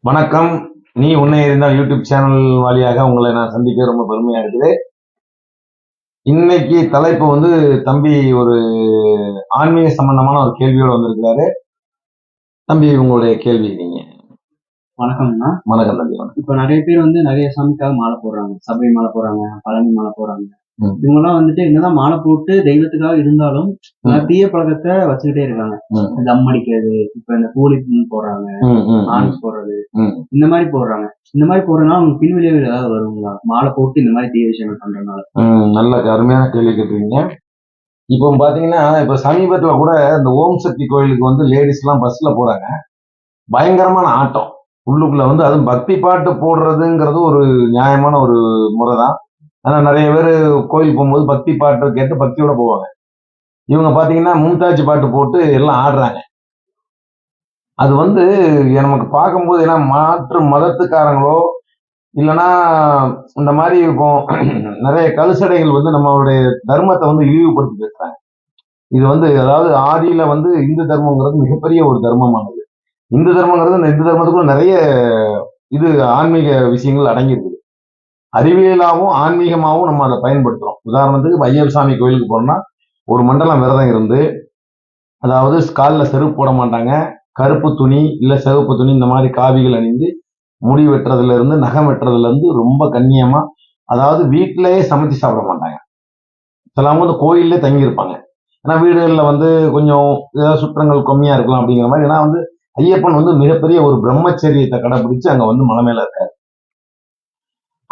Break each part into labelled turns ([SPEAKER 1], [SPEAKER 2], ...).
[SPEAKER 1] வணக்கம். நீ உன்னை இருந்தால் யூடியூப் சேனல் வழியாக உங்களை நான் சந்திக்க ரொம்ப பெருமையா இருக்குது. இன்னைக்கு தலைப்பு வந்து தம்பி ஒரு ஆன்மீக சம்பந்தமான ஒரு கேள்வியோட வந்திருக்கிறாரு. தம்பி உங்களுடைய கேள்வி நீங்க.
[SPEAKER 2] வணக்கம்ண்ணா.
[SPEAKER 1] வணக்கம் தம்பி.
[SPEAKER 2] இப்ப நிறைய பேர் நிறைய சாமிக்காக மாலை போடுறாங்க. சபரி மாலை போடுறாங்க, பழனி மாலை போடுறாங்க. இவங்கெல்லாம் என்னதான் மாலை போட்டு தெய்வத்துக்காக இருந்தாலும் தீய பழக்கத்தை வச்சுக்கிட்டே இருக்காங்க. தம் அடிக்கிறது, இப்ப இந்த கூலி போடுறாங்க, ஆன்ஸ் போடுறது, இந்த மாதிரி போடுறாங்க. இந்த மாதிரி போடுறதுனால அவங்க பின்விளைவு ஏதாவது வருங்களா? மாலை போட்டு இந்த மாதிரி தீய விஷயங்கள் பண்றதுனால.
[SPEAKER 1] நல்ல அருமையான கேள்வி கேட்டுறீங்க. இப்போ பாத்தீங்கன்னா இப்ப சமீபத்துல கூட இந்த ஓம் சக்தி கோயிலுக்கு வந்து லேடிஸ் எல்லாம் பஸ்ல போறாங்க. பயங்கரமான ஆட்டம் உள்ளுக்குள்ள அதுவும் பக்தி பாட்டு போடுறதுங்கிறது ஒரு நியாயமான ஒரு முறைதான். ஆனா நிறைய பேர் கோயில் போகும்போது பக்தி பாட்டு கேட்டு பக்தியோட போவாங்க. இவங்க பாத்தீங்கன்னா மும்தாஜ் பாட்டு போட்டு எல்லாம் ஆடுறாங்க. அது நமக்கு பார்க்கும்போது ஏன்னா மாற்று மதத்துக்காரங்களோ இல்லைன்னா இந்த மாதிரி இப்போ நிறைய கழுசடைகள் நம்மளுடைய தர்மத்தை இழிவுபடுத்தி பேசுறாங்க. இது அதாவது ஆதியில இந்து தர்மங்கிறது மிகப்பெரிய ஒரு தர்மமானது. இந்து தர்மங்கிறது இந்த இந்து தர்மத்துக்குள்ள நிறைய ஆன்மீக விஷயங்கள் அடங்கியிருக்குது. அறிவியலாவும் ஆன்மீகமாகவும் நம்ம அதை பயன்படுத்துறோம். உதாரணத்துக்கு ஐயப்ப சாமி கோயிலுக்கு போனோம்னா ஒரு மண்டலம் விரதம் இருந்து, அதாவது காலில் செருப்பு போட மாட்டாங்க, கருப்பு துணி இல்ல சிவப்பு துணி இந்த மாதிரி காவிகள் அணிந்து முடி வெட்டுறதுல இருந்து நகம் வெட்டுறதுல இருந்து ரொம்ப கண்ணியமா, அதாவது வீட்டிலேயே சமைச்சு சாப்பிட மாட்டாங்க. சிலவங்க கோயிலே தங்கி இருப்பாங்க. ஏன்னா வீடுகளில் கொஞ்சம் ஏதாவது சுற்றங்கள் கம்மியா இருக்கலாம் அப்படிங்கிற மாதிரி. ஏன்னா ஐயப்பன் மிகப்பெரிய ஒரு பிரம்மச்சரியத்தை கடைபிடிச்சு அங்க மலை மேல இருக்காரு.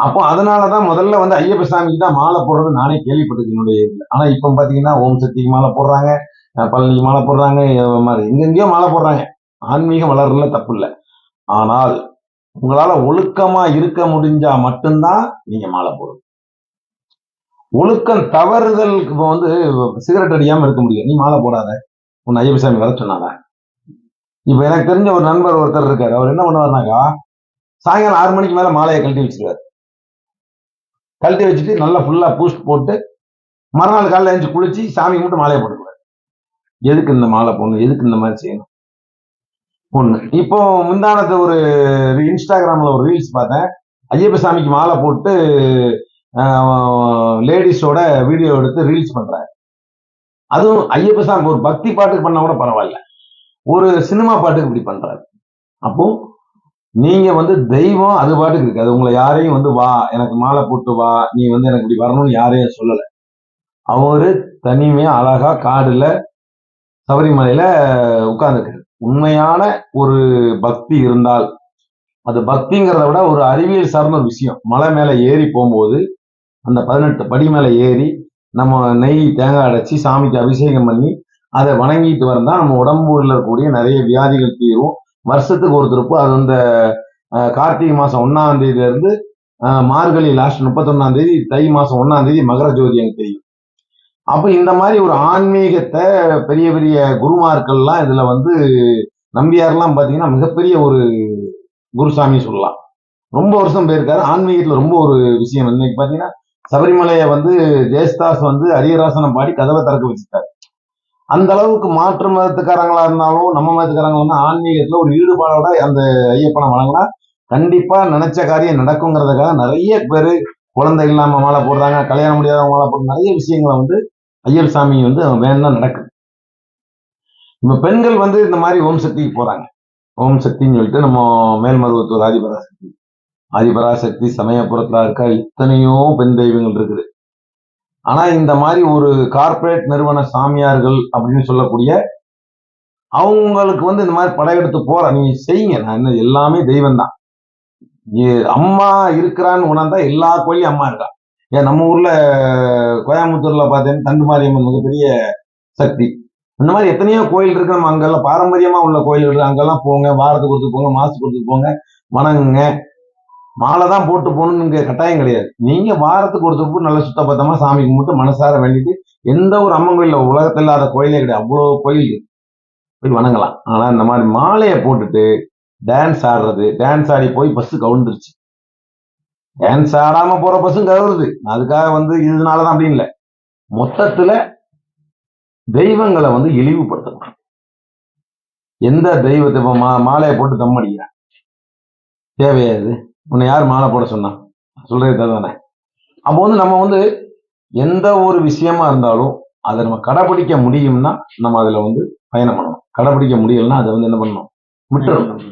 [SPEAKER 1] அப்போ அதனாலதான் முதல்ல ஐயப்ப சாமிக்கு தான் மாலை போடுறது நானே கேள்விப்பட்டிருக்கேன் என்னுடைய இதுல. ஆனா இப்ப பாத்தீங்கன்னா ஓம் சக்திக்கு மாலை போடுறாங்க, பழனிக்கு மாலை போடுறாங்க, மாதிரி எங்கெங்கயோ மாலை போடுறாங்க. ஆன்மீகம் வளர்றதுல தப்பு இல்லை. ஆனால் உங்களால ஒழுக்கமா இருக்க முடிஞ்சா மட்டும்தான் நீங்க மாலை போடுங்க. ஒழுக்கம் தவறுதலுக்கு சிகரெட் அடியாம இருக்க முடியும். நீ மாலை போடாத, உன் ஐயப்ப சாமி வர சொன்னாங்க. இப்ப எனக்கு தெரிஞ்ச ஒரு நண்பர் ஒருத்தர் இருக்காரு. அவர் என்ன பண்ணுவாருனாக்கா, சாயங்காலம் 6 மணிக்கு மேல மாலையை கழட்டி வச்சிருவாரு. கழட்டி வச்சுட்டு நல்லா ஃபுல்லா பூஸ்ட் போட்டு மறுநாள் காலையில் எழுந்து குளிச்சு சாமிக்கு மட்டும் மாலையை போட்டுக்குவாரு. எதுக்கு இந்த மாலை போடணும், எதுக்கு இந்த மாதிரி செய்யணும் ஒண்ணு. இப்போ முந்தானத்து ஒரு இன்ஸ்டாகிராம்ல ஒரு ரீல்ஸ் பார்த்தேன். ஐயப்ப சாமிக்கு மாலை போட்டு லேடிஸோட வீடியோ எடுத்து ரீல்ஸ் பண்றாங்க. அதுவும் ஐயப்ப சாமி ஒரு பக்தி பாட்டுக்கு பண்ணா கூட பரவாயில்ல, ஒரு சினிமா பாட்டுக்கு இப்படி பண்றாரு. அப்போ நீங்க தெய்வம் அது பாட்டுக்கு இருக்கு. அது உங்களை யாரையும் வா எனக்கு மாலை போட்டு வா, நீ எனக்கு இப்படி வரணும்னு யாரையும் சொல்லல. அவரு தனிமையா அழகா காடுல சபரிமலையில உட்கார்ந்துருக்கு. உண்மையான ஒரு பக்தி இருந்தால், அது பக்திங்கிறத விட ஒரு அறிவியல் சார்ந்த ஒரு விஷயம். மலை மேல ஏறி போகும்போது அந்த 18 படி மேல ஏறி நம்ம நெய் தேங்காய் அடைச்சி சாமிக்கு அபிஷேகம் பண்ணி அதை வணங்கிட்டு வந்தா நம்ம உடம்புல இருக்கக்கூடிய நிறைய வியாதிகள் தீரும். வருஷத்துக்கு ஒரு திருப்பு அது கார்த்திகை மாசம் 1ஆம் தேதியில இருந்து மார்கழி லாஸ்ட் 31ஆம் தேதி, தை மாசம் 1ஆம் தேதி மகர ஜோதி எனக்கு தெரியும். அப்ப இந்த மாதிரி ஒரு ஆன்மீகத்தை பெரிய பெரிய குருமார்கள்லாம் இதுல நம்பியார்லாம் பாத்தீங்கன்னா மிகப்பெரிய ஒரு குருசாமி சொல்லலாம். ரொம்ப வருஷம் போயிருக்காரு. ஆன்மீகத்துல ரொம்ப ஒரு விஷயம். இன்னைக்கு பாத்தீங்கன்னா சபரிமலையை ஜெயஸ்தாஸ் அரியராசனம் பாடி கதவை திறக்க வச்சுட்டாரு. அந்த அளவுக்கு மாற்று மதத்துக்காரங்களா இருந்தாலும் நம்ம மதத்துக்காரங்க ஆன்மீகத்துல ஒரு ஈடுபாடோட அந்த ஐயப்பனை வழங்கினா கண்டிப்பா நினைச்ச காரியம் நடக்குங்கிறதுக்காக நிறைய பேரு குழந்தை இல்லாம மாலை போடுறாங்க, கல்யாணம் முடியாதவங்க மாலை போடுற நிறைய விஷயங்களை ஐயர் சாமி வேணும்னா நடக்குது. இப்ப பெண்கள் இந்த மாதிரி ஓம் சக்திக்கு போறாங்க. ஓம் சக்தின்னு சொல்லிட்டு நம்ம மேல்மருவத்தூர் ஆதிபராசக்தி சமயபுரத்துல இருக்க இத்தனையோ பெண் தெய்வங்கள் இருக்குது. ஆனா இந்த மாதிரி ஒரு கார்பரேட் நிறுவன சாமியார்கள் அப்படின்னு சொல்லக்கூடிய அவங்களுக்கு இந்த மாதிரி படையெடுத்து போற நீங்க செய்யுங்க. நான் எல்லாமே தெய்வம் தான். அம்மா இருக்கிறான்னு உணர்ந்தா எல்லா கோயிலையும் அம்மா இருக்கா. ஏன் நம்ம ஊர்ல கோயம்புத்தூர்ல பார்த்தீங்கன்னா தண்டு மாரியம்மன் மிகப்பெரிய சக்தி. இந்த மாதிரி எத்தனையோ கோயில் இருக்கு. நம்ம அங்கெல்லாம் பாரம்பரியமா உள்ள கோயில் இருக்கு. அங்கெல்லாம் போங்க, வாரத்துக்கு ஒருத்தர் போங்க, மாசத்துக்கு ஒருத்தர் போங்க, வணங்குங்க. மாலை தான் போட்டு போகணும்னு கட்டாயம் கிடையாது. நீங்க வாரத்துக்கு ஒருத்தர் நல்ல சுத்தபத்தமா சாமி கும்பிட்டு மனசார வேண்டிட்டு எந்த ஒரு அம்மன் கோயில உலகத்தில் இல்லாத கோயிலே கிடையாது. அவ்வளவு கோயில் போய் வணங்கலாம். ஆனா இந்த மாதிரி மாலையை போட்டுட்டு டான்ஸ் ஆடுறது, டான்ஸ் ஆடி போய் பஸ் கவுந்துருச்சு. டான்ஸ் ஆடாம போற பஸ்ஸும் கவுருது. அதுக்காக இதனாலதான் அப்படின்னு இல்லை. மொத்தத்துல தெய்வங்களை இழிவுபடுத்தணும். எந்த தெய்வத்தை மாலையை போட்டு தம் அடிக்கிறேன், தேவையா இது? உன்னை யார் மாலை போட சொன்னா? சொல்றது தானே. அப்போ வந்து நம்ம வந்து எந்த ஒரு விஷயமா இருந்தாலும் அதை நம்ம கடைபிடிக்க முடியும்னா நம்ம அதுல வந்து பயணம் பண்ணணும். கடைபிடிக்க முடியலன்னா அதை வந்து என்ன பண்ணணும்? விட்டுறணும்.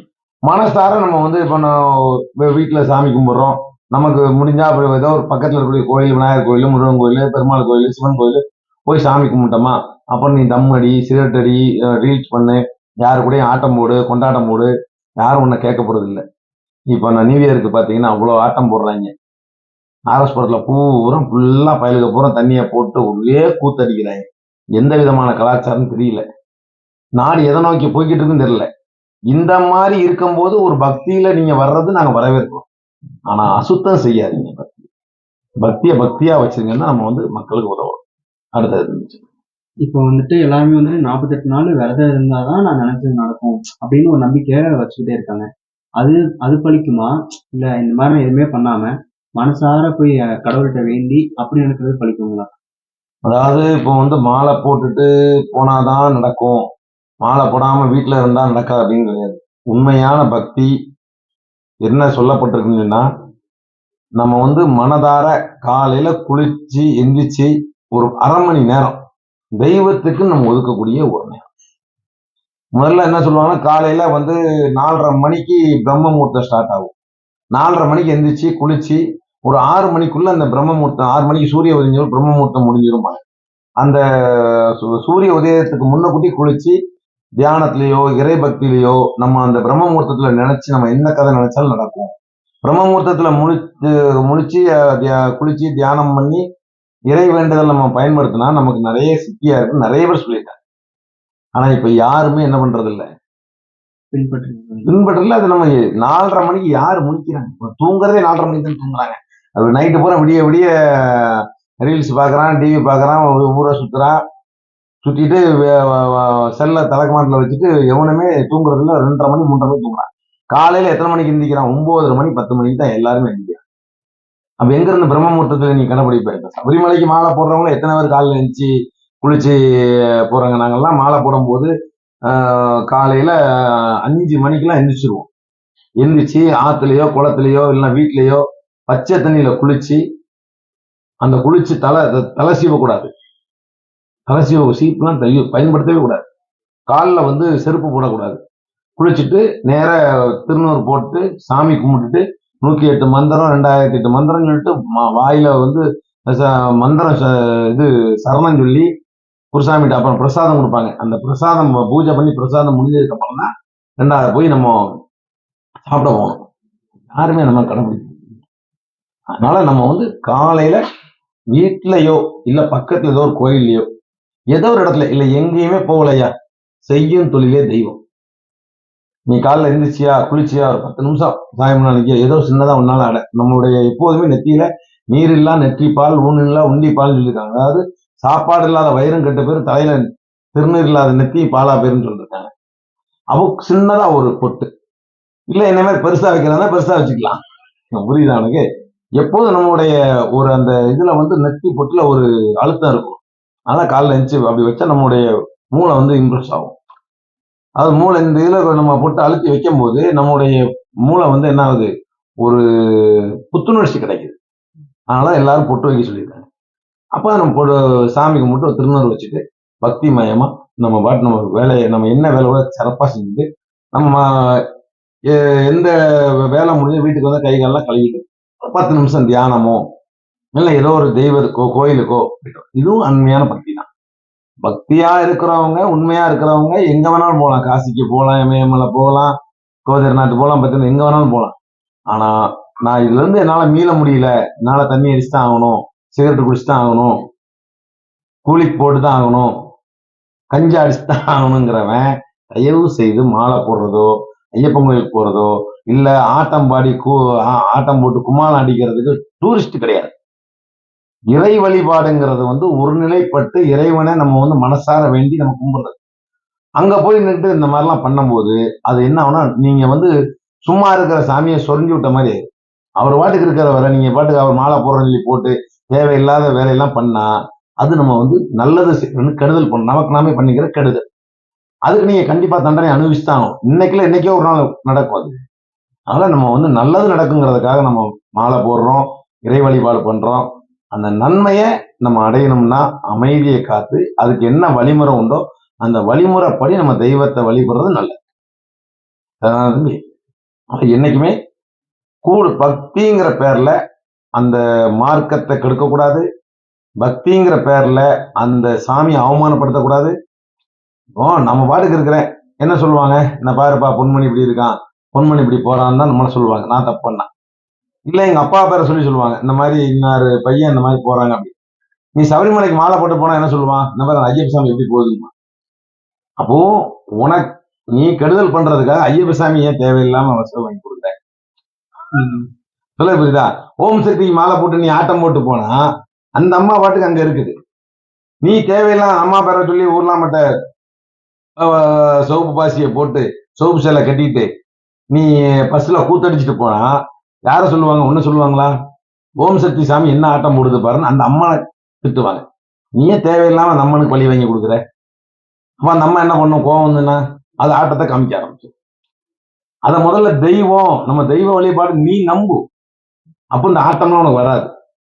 [SPEAKER 1] மனசார நம்ம வந்து இப்போ வீட்டுல சாமி கும்பிடுறோம், நமக்கு முடிஞ்சா அப்புறம் ஏதோ ஒரு பக்கத்துல இருக்கக்கூடிய கோயில், விநாயகர் கோயில், முருகன் கோயில், பெருமாள் கோயில், சிவன் கோயில் போய் சாமி கும்பிட்டோமா, அப்புறம் நீ தம் அடி, சிகரெட் அடி, ரீல்ஸ் பண்ணு, யாரு கூடயும் ஆட்டம் போடு, கொண்டாட்டம் போடு, யாரும் உன்னை கேட்க போறது இல்லை. இப்போ நான் நியூ இயருக்கு பாத்தீங்கன்னா அவ்வளவு ஆட்டம் போடுறாங்க. நாகஸ்புரத்துல பூரா ஃபுல்லா பயலுக்கு பூரா தண்ணியை போட்டு ஒரே கூத்தடிக்கிறாங்க. எந்த விதமான கலாச்சாரம் தெரியல. நாடு எதை நோக்கி போய்கிட்டு இருக்குன்னு தெரியல. இந்த மாதிரி இருக்கும்போது ஒரு பக்தியில நீங்க வர்றது நாங்க வரவேற்கிறோம். ஆனா அசுத்தம் செய்யாதீங்க. பக்தியை பக்தியா வச்சிருங்கன்னா நம்ம வந்து மக்களுக்கு உதவும். அடுத்தது இருந்துச்சு.
[SPEAKER 2] இப்போ வந்துட்டு எல்லாருமே வந்து 48 நாள் விரதம் இருந்தாதான் நான் நினைச்சது நடக்கும் அப்படின்னு ஒரு நம்பிக்கையை வச்சுக்கிட்டே இருக்காங்க. அது அது பலிக்குமா? இல்ல இந்த மாதிரி நான் எதுவுமே பண்ணாம மனசார போய் கடவுள்கிட்ட வேண்டி அப்படி நடக்கிறது பலிக்குங்களா?
[SPEAKER 1] அதாவது இப்போ வந்து மாலை போட்டுட்டு போனாதான் நடக்கும், மாலை போடாம வீட்டுல இருந்தா நடக்காது அப்படின்னு கிடையாது. உண்மையான பக்தி என்ன சொல்லப்பட்டிருக்குன்னா, நம்ம வந்து மனதார காலையில குளிச்சு எந்திரிச்சு ஒரு அரை மணி நேரம் தெய்வத்துக்கு நம்ம ஒதுக்கக்கூடிய ஒரு நேரம். முதல்ல என்ன சொல்லுவாங்கன்னா, காலையில வந்து 4:30 மணிக்கு பிரம்ம முகூர்த்தம் ஸ்டார்ட் ஆகும். 4:30 மணிக்கு எந்திரிச்சு குளிச்சு ஒரு 6 மணிக்குள்ள அந்த பிரம்ம முகூர்த்தம், 6 மணிக்கு சூரிய உதயம் பிரம்ம முகூர்த்தம் முடிஞ்சிருமா. அந்த சூரிய உதயத்துக்கு முன்னக்கூட்டி குளிச்சு தியானத்திலேயோ இறை பக்தியிலேயோ நம்ம அந்த பிரம்ம முகூர்த்தத்துல நினைச்சு நம்ம என்ன கதை நினைச்சாலும் நடக்கும். பிரம்ம முகூர்த்தத்துல முழிச்சு குளிச்சு தியானம் பண்ணி இறை வேண்டுதல் நம்ம பயன்படுத்தினா நமக்கு நிறைய சித்தியா இருக்கு, நிறைய பேர் சொல்லிட்டாங்க. ஆனா இப்ப யாருமே என்ன பண்றது இல்ல, பின்பற்றல. அது நம்ம 4:30 மணிக்கு யாரு முடிக்கிறாங்க? தூங்குறதே 4:30 மணிக்கு தான் தூங்குறாங்க. அது நைட்டு பூரா விடிய விடிய ரீல்ஸ் பாக்குறான், டிவி பாக்குறான், ஊரை சுத்துறான், சுத்திட்டு செல்ல தலைக்கமாட்டில் வச்சுட்டு எவனுமே தூங்குறது இல்லை. 2:30 மணி 3:30 மணி தூங்குறான். காலையில எத்தனை மணிக்கு எந்திரிக்கிறான்? 9:30 மணி 10 மணிக்கு தான் எல்லாருமே எந்திரிக்கிறான். அப்ப எங்க இருந்து பிரம்ம முகூர்த்தத்துல நீ கடைபிடிப்ப? சபரிமலைக்கு மாலை போடுறவங்க எத்தனை பேர் காலையில எழுந்துச்சு குளிச்சு போறாங்க? நாங்கெல்லாம் மாலை போடும் போது காலையில 5 மணிக்கெல்லாம் எந்திரிச்சிருவோம். எந்திரிச்சு ஆத்துலயோ குளத்துலயோ இல்லைன்னா வீட்லயோ பச்சை தண்ணியில குளிச்சு, அந்த குளிச்சு தலை சீவக்கூடாது. தலை சீவ சீப்புலாம் பயன்படுத்தவே கூடாது. காலில் வந்து செருப்பு போடக்கூடாது. குளிச்சுட்டு நேர திருநூறு போட்டு சாமி கும்பிட்டுட்டு 108 மந்திரம் 2008 மந்திரம் சொல்லிட்டு வாயில வந்து மந்திரம் இது சரணம் சொல்லி குருசாமிகிட்ட அப்புறம் பிரசாதம் கொடுப்பாங்க. அந்த பிரசாதம் பூஜை பண்ணி பிரசாதம் முடிஞ்சதுக்கு அப்புறம் தான் 2வது போய் நம்ம சாப்பிட போகணும். யாருமே நம்ம கடைபிடிக்கணும். அதனால நம்ம வந்து காலையில வீட்லயோ இல்ல பக்கத்துல ஏதோ ஒரு கோயில்லையோ ஏதோ ஒரு இடத்துல இல்ல எங்கேயுமே போகலையா, செய்யும் தொழிலே தெய்வம். நீ காலைல எழுந்திரிச்சியா குளிச்சியா ஒரு 10 நிமிஷம் சாயம் நாளைக்கு ஏதோ சின்னதா ஒன்னால நம்மளுடைய எப்போதுமே நெத்தியில நீர் இல்லா நெற்றிப்பால் ஊன் இல்லா உண்டிப்பால் சொல்லியிருக்காங்க. அதாவது சாப்பாடு இல்லாத வயிறும் கெட்ட பேர், தலையில திருநீர் இல்லாத நெத்தி பாலா பேருன்னு சொல்லியிருக்காங்க. அப்போ சின்னதா ஒரு பொட்டு இல்ல என்ன மாதிரி பெருசா வைக்கிறதா பெருசா வச்சுக்கலாம். புரியுதா உனக்கு? எப்போதும் நம்மளுடைய ஒரு அந்த இதுல வந்து நெத்தி பொட்டுல ஒரு அழுத்தம் இருக்கும். அதனால காலைல எழுந்துச்சு அப்படி வச்சா நம்மளுடைய மூளை வந்து இம்ப்ரெஸ் ஆகும். அது மூளை இந்த இதுல நம்ம போட்டு அழுத்தி வைக்கும் போது நம்மளுடைய மூளை வந்து என்ன ஆகுது, ஒரு புத்துணர்ச்சி கிடைக்குது. அதனால எல்லாரும் பொட்டு வைக்க சொல்லியிருக்காங்க. அப்ப நம்ம சாமிக்கு மட்டும் திருநூறு வச்சுட்டு பக்தி மயமா நம்ம பாட்டு நம்ம வேலையை நம்ம என்ன வேலையோட சிறப்பா செஞ்சுட்டு நம்ம எந்த வேலை முடிஞ்சு வீட்டுக்கு வந்து கை காலெல்லாம் கழுவிட்டு 10 நிமிஷம் தியானமோ இல்லை ஏதோ ஒரு தெய்வத்துக்கோ கோயிலுக்கோ இதுவும் அண்மையான பக்தி தான். பக்தியா இருக்கிறவங்க உண்மையா இருக்கிறவங்க எங்க வேணாலும் போகலாம். காசிக்கு போகலாம், இமயமலை போகலாம், கோதர்நாத் போகலாம், பத்திரம் எங்க வேணாலும் போகலாம். ஆனா நான் இதுல இருந்து என்னால மீள முடியல, என்னால தண்ணி அடிச்சுதான் ஆகணும், சிகரெட் குடிச்சுதான் ஆகணும், கூலிக்கு போட்டுதான் ஆகணும், கஞ்சா அடிச்சுதான் ஆகணுங்கிறவன் தயவு செய்து மாலை போடுறதோ ஐயப்பன் கோயிலுக்கு போறதோ இல்ல ஆட்டம் பாடி ஆட்டம் போட்டு கும்மாளம் அடிக்கிறதுக்கு டூரிஸ்ட் கிடையாது. இறை வழிபாடுங்கிறது வந்து ஒருநிலைப்பட்டு இறைவனை நம்ம வந்து மனசார வேண்டி நம்ம கும்பிடுறது. அங்க போய் நின்று இந்த மாதிரிலாம் பண்ணும்போது அது என்ன ஆகுனா, நீங்க வந்து சும்மா இருக்கிற சாமியை சொரிஞ்சு விட்ட மாதிரி அவர் பாட்டுக்கு இருக்கிற வர நீங்க பாட்டுக்கு அவர் மாலை போடுறன்னு சொல்லி போட்டு தேவையில்லாத வேலையெல்லாம் பண்ணா அது நம்ம வந்து நல்லது கெடுதல் பண்ண நமக்கு நாமே பண்ணிக்கிற கெடுதல். அதுக்கு நீங்க கண்டிப்பா தண்டனை அனுபவிச்சுதான் ஆகும். இன்னைக்குல இன்னைக்கே ஒரு நாள் நடக்கும். அது அதனால நம்ம வந்து நல்லது நடக்குங்கிறதுக்காக நம்ம மாலை போடுறோம், இறை வழிபாடு பண்றோம். அந்த நன்மையை நம்ம அடையணும்னா அமைதியை காத்து அதுக்கு என்ன வழிமுறை உண்டோ அந்த வழிமுறைப்படி நம்ம தெய்வத்தை வழிபடுறது நல்லது. அதான் தம்பி. என்னைக்குமே பக்திங்கிற பேர்ல அந்த மார்க்கத்தை கெடுக்கக்கூடாது. பக்திங்கிற பேர்ல அந்த சாமியை அவமானப்படுத்தக்கூடாது. நம்ம பாட்டுக்கு இருக்கிறேன் என்ன சொல்லுவாங்க, என்ன பாருப்பா பொன்மணி இப்படி இருக்கான், பொன்மணி இப்படி போறான்னு தான் நம்மள சொல்லுவாங்க. நான் தப்பு பண்ணா இல்ல எங்க அப்பா பேரை சொல்லுவாங்க, இந்த மாதிரி இன்னொரு பையன் இந்த மாதிரி போறாங்க அப்படி. நீ சபரிமலைக்கு மாலை போட்டு போனா என்ன சொல்லுவான், இந்த மாதிரி ஐயப்ப சாமி எப்படி போகுதுமா. அப்போ உனக்கு நீ கெடுதல் பண்றதுக்காக ஐயப்ப சாமி ஏன் தேவையில்லாம வசதி வாங்கி கொடுக்குற சொல்ல புரியுதா. ஓம் சக்திக்கு மாலை போட்டு நீ ஆட்டம் போட்டு போனா அந்த அம்மா பாட்டுக்கு அங்க இருக்குது. நீ தேவையில்லாம் அம்மா பேரை சொல்லி ஊர்லாம் மட்ட சோப்பு பாசியை போட்டு சோப்பு சேலை கட்டிட்டு நீ பஸ்ல கூத்தடிச்சுட்டு போனா யார சொல்லுவாங்க, ஒண்ணு சொல்லுவாங்களா? ஓம் சக்தி சாமி என்ன ஆட்டம் போடுது பாருன்னு அந்த அம்மா திட்டுவாங்க. நீயே தேவையில்லாம அந்த அம்மனுக்கு வழி வாங்கி கொடுக்குற. அப்ப அந்த அம்மா என்ன பண்ணும், கோவம் வந்துன்னா அது ஆட்டத்தை காமிக்க ஆரம்பிச்சு. அத முதல்ல தெய்வம், நம்ம தெய்வ வழிபாடு நீ நம்பு. அப்ப இந்த ஆட்டம்லாம் உனக்கு வராது,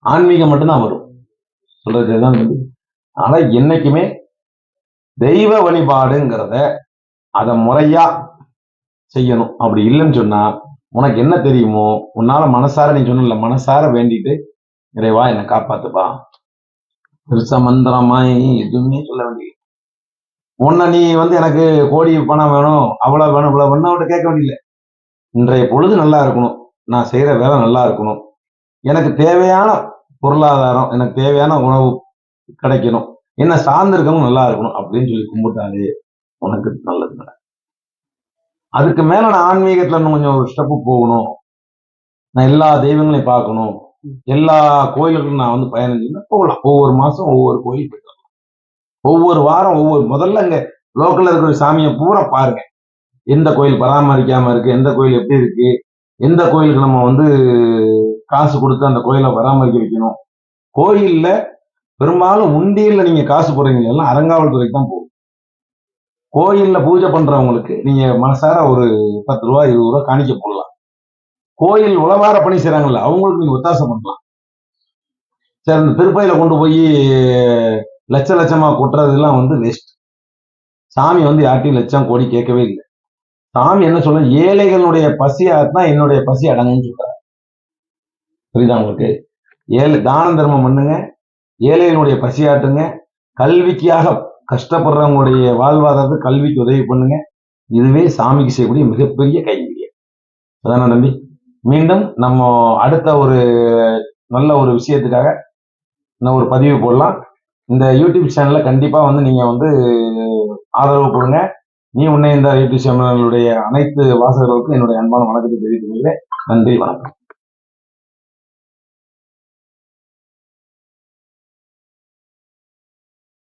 [SPEAKER 1] ஆன்மீகம் மட்டும்தான் வரும். சொல்றதுதான். ஆனா என்னைக்குமே தெய்வ வழிபாடுங்கிறத அதை முறையா செய்யணும். அப்படி இல்லைன்னு சொன்னா உனக்கு என்ன தெரியுமோ உன்னால மனசார நீ சொன்ன மனசார வேண்டிட்டு இறைவா என்னை காப்பாத்துப்பா, பெருசா மந்திரமாய் எதுவுமே சொல்ல வேண்டியது. உன்னை நீ வந்து எனக்கு கோடி பணம் வேணும், அவ்வளவு வேணும், இவ்வளவு வேணும் அவட்ட கேட்க வேண்டியதில்லை. இன்றைய பொழுது நல்லா இருக்கணும், நான் செய்யற வேலை நல்லா இருக்கணும், எனக்கு தேவையான பொருளாதாரம், எனக்கு தேவையான உணவு கிடைக்கணும், என்ன சார்ந்து இருக்கவங்க நல்லா இருக்கணும் அப்படின்னு சொல்லி கும்பிட்டாலே உனக்கு நல்லது. அதுக்கு மேல நான் ஆன்மீகத்துல இன்னும் கொஞ்சம் ஒரு ஸ்டெப்பு போகணும், நான் எல்லா தெய்வங்களையும் பார்க்கணும், எல்லா கோயிலுக்கும் நான் வந்து பயணம் செய்யணும் போகலாம். ஒவ்வொரு மாசம் ஒவ்வொரு கோயில் போயிட்டு வரலாம், ஒவ்வொரு வாரம் ஒவ்வொரு. முதல்ல இங்க லோக்கல்ல இருக்கிற சாமியை பூரா பாருங்க, எந்த கோயில் பராமரிக்காம இருக்கு, எந்த கோயில் எப்படி இருக்கு, எந்த கோயிலுக்கு நம்ம வந்து காசு கொடுத்து அந்த கோயிலை பராமரிக்க வைக்கணும். கோயில்ல பெரும்பாலும் உண்டியல்ல நீங்க காசு போடுறீங்க எல்லாம் அறங்காவல்துறைக்கு தான் போகும். கோயில்ல பூஜை பண்றவங்களுக்கு நீங்க மனசார ஒரு 10 ரூபா 20 ரூபா காணிக்க போடலாம். கோயில் உளவார பணி செய்யறாங்கல்ல அவங்களுக்கு நீங்க ஒத்தாசை பண்ணலாம். சரி, இந்த திருப்பையில கொண்டு போய் லட்ச லட்சமா கொட்டுறதுலாம் வந்து வேஸ்ட். சாமி வந்து யார்ட்டையும் லட்சம் கோடி கேட்கவே இல்லை. சாமி என்ன சொல்ல, ஏழைகளுடைய பசியாத்தான் என்னுடைய பசி அடங்குன்னு சொல்றாரு. புரியுதா உங்களுக்கு? தான தர்மம் பண்ணுங்க, ஏழைகளுடைய பசியாட்டுங்க, கல்விக்காக கஷ்டப்படுறவங்களுடைய வாழ்வாதாரத்துக்கு கல்விக்கு உதவி பண்ணுங்க. இதுவே சாமிக்கு செய்யக்கூடிய மிகப்பெரிய கைங்கரியம். அதான தம்பி. மீண்டும் நம்ம அடுத்த ஒரு நல்ல ஒரு விஷயத்துக்காக இன்னும் ஒரு பதிவு போடலாம். இந்த யூடியூப் சேனல்ல கண்டிப்பா வந்து நீங்க வந்து ஆதரவு கொடுங்க. நீ உன்னை இந்த யூடியூப் சேனலுடைய அனைத்து வாசகர்களுக்கும் என்னுடைய அன்பான வணக்கத்தை தெரிவித்துக் கொள்கிறேன். நன்றி, வணக்கம்.